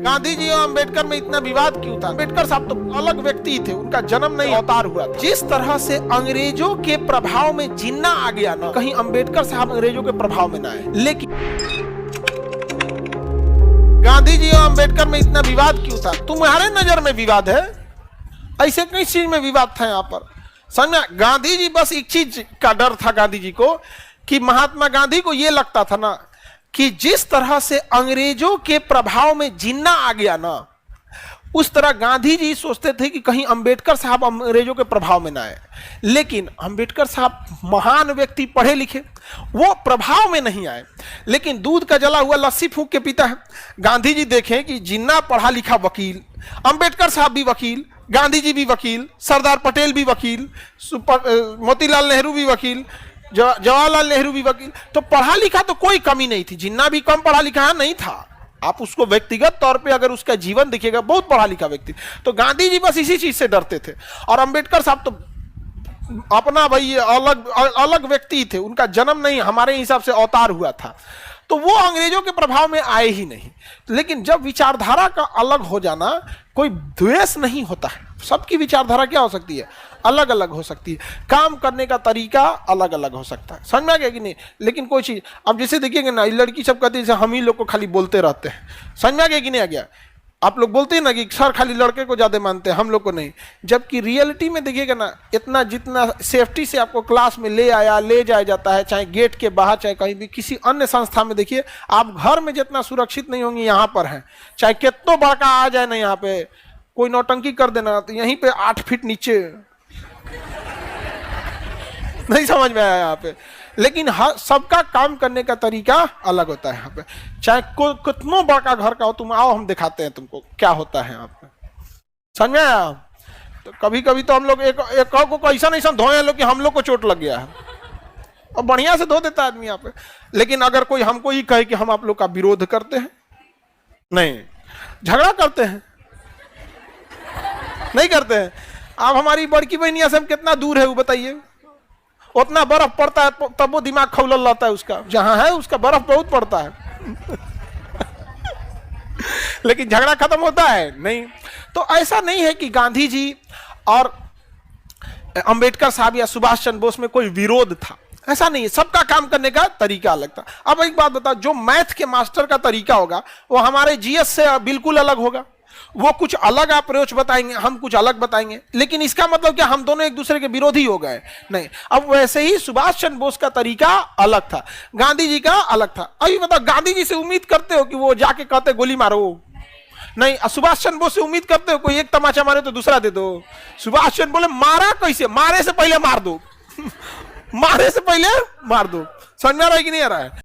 गांधी जी और अंबेडकर में इतना विवाद क्यों था? अंबेडकर साहब तो अलग व्यक्ति थे, उनका जन्म नहीं अवतार हुआ था। जिस तरह से अंग्रेजों के प्रभाव में जिन्ना आ गया ना, कहीं अंबेडकर साहब अंग्रेजों के प्रभाव में ना आए। लेकिन गांधी जी और अंबेडकर में इतना विवाद क्यों था? तुम्हारे नजर में विवाद है? ऐसे किस चीज में विवाद था यहाँ पर? समझ, गांधी जी बस एक चीज का डर था गांधी जी को, कि महात्मा गांधी को ये लगता था ना कि जिस तरह से अंग्रेजों के प्रभाव में जिन्ना आ गया ना, उस तरह गांधी जी सोचते थे कि कहीं अंबेडकर साहब अंग्रेजों के प्रभाव में ना आए। लेकिन अंबेडकर साहब महान व्यक्ति, पढ़े लिखे, वो प्रभाव में नहीं आए, लेकिन दूध का जला हुआ लस्सी फूंक के पीता है। गांधी जी देखें कि जिन्ना पढ़ा लिखा वकील, अंबेडकर साहब भी वकील, गांधी जी भी वकील, सरदार पटेल भी वकील, मोतीलाल नेहरू भी वकील, जवाहरलाल नेहरू भी वकील, तो पढ़ा लिखा तो कोई कमी नहीं थी। जिन्ना भी कम पढ़ा लिखा नहीं था। आप उसको व्यक्तिगत तौर पे अगर उसका जीवन देखिएगा, बहुत पढ़ा लिखा व्यक्ति। तो गांधी जी बस इसी चीज से डरते थे। और अंबेडकर साहब तो अपना भाई अलग व्यक्ति थे, उनका जन्म नहीं हमारे हिसाब से अवतार हुआ था, तो वो अंग्रेजों के प्रभाव में आए ही नहीं। लेकिन जब विचारधारा का अलग हो जाना, कोई द्वेष नहीं होता है। सबकी विचारधारा क्या हो सकती है? अलग अलग हो सकती है, काम करने का तरीका अलग अलग हो सकता है। समझ में आ गया कि नहीं? लेकिन कोई चीज, अब जैसे देखिएगा ना, लड़की सब कहती है हम ही लोग को खाली बोलते रहते हैं। समझ में आ गया कि नहीं आ गया? आप लोग बोलते हैं ना कि सर खाली लड़के को ज्यादा मानते हैं, हम लोग को नहीं। जबकि रियलिटी में देखिएगा ना, इतना जितना सेफ्टी से आपको क्लास में ले जाया जाता है, चाहे गेट के बाहर, चाहे कहीं भी किसी अन्य संस्था में, देखिए आप घर में जितना सुरक्षित नहीं होंगे, यहाँ पर हैं। चाहे कितना बड़का आ जाए ना, यहाँ पे कोई नौटंकी कर देना तो यहीं पे 8 फीट नीचे नहीं समझ में आया यहाँ पे। लेकिन हर सबका काम करने का तरीका अलग होता है यहाँ पे। चाहे कितना बड़का घर का हो, तुम आओ हम दिखाते हैं तुमको क्या होता है यहाँ पे। समझ में आया? तो कभी कभी तो हम लोग एक को ऐसा नहीं धोए लोग कि हम लोग को चोट लग गया है, और बढ़िया से धो देता आदमी यहाँ पे। लेकिन अगर कोई हमको ये कहे कि हम आप लोग का विरोध करते हैं, नहीं, झगड़ा करते हैं, नहीं करते हैं। आप हमारी बड़की बहनिया से हम कितना दूर है वो बताइए? उतना बर्फ पड़ता है तब वो दिमाग खौलल रहता है उसका, जहां है उसका बर्फ बहुत पड़ता है लेकिन झगड़ा खत्म होता है नहीं। तो ऐसा नहीं है कि गांधी जी और अंबेडकर साहब या सुभाष चंद्र बोस में कोई विरोध था, ऐसा नहीं है। सबका काम करने का तरीका अलग था। अब एक बात बताओ, जो मैथ के मास्टर का तरीका होगा वो हमारे जीएस से बिल्कुल अलग होगा। वो कुछ अलग अप्रोच बताएंगे, हम कुछ अलग बताएंगे। लेकिन इसका मतलब क्या हम दोनों एक दूसरे के विरोधी हो गए? नहीं। अब वैसे ही सुभाष चंद्र बोस का तरीका अलग था, गांधी जी का अलग था। अभी बताओ, गांधी जी से उम्मीद करते हो कि वो जाके कहते गोली मारो? नहीं। सुभाष चंद्र बोस से उम्मीद करते हो कोई एक तमाचा मारे तो दूसरा दे दो? सुभाष चंद्र बोले मारा कैसे? मारे से पहले मार दो मारे से पहले मार दो। समझ में आ रहा है कि नहीं आ रहा है?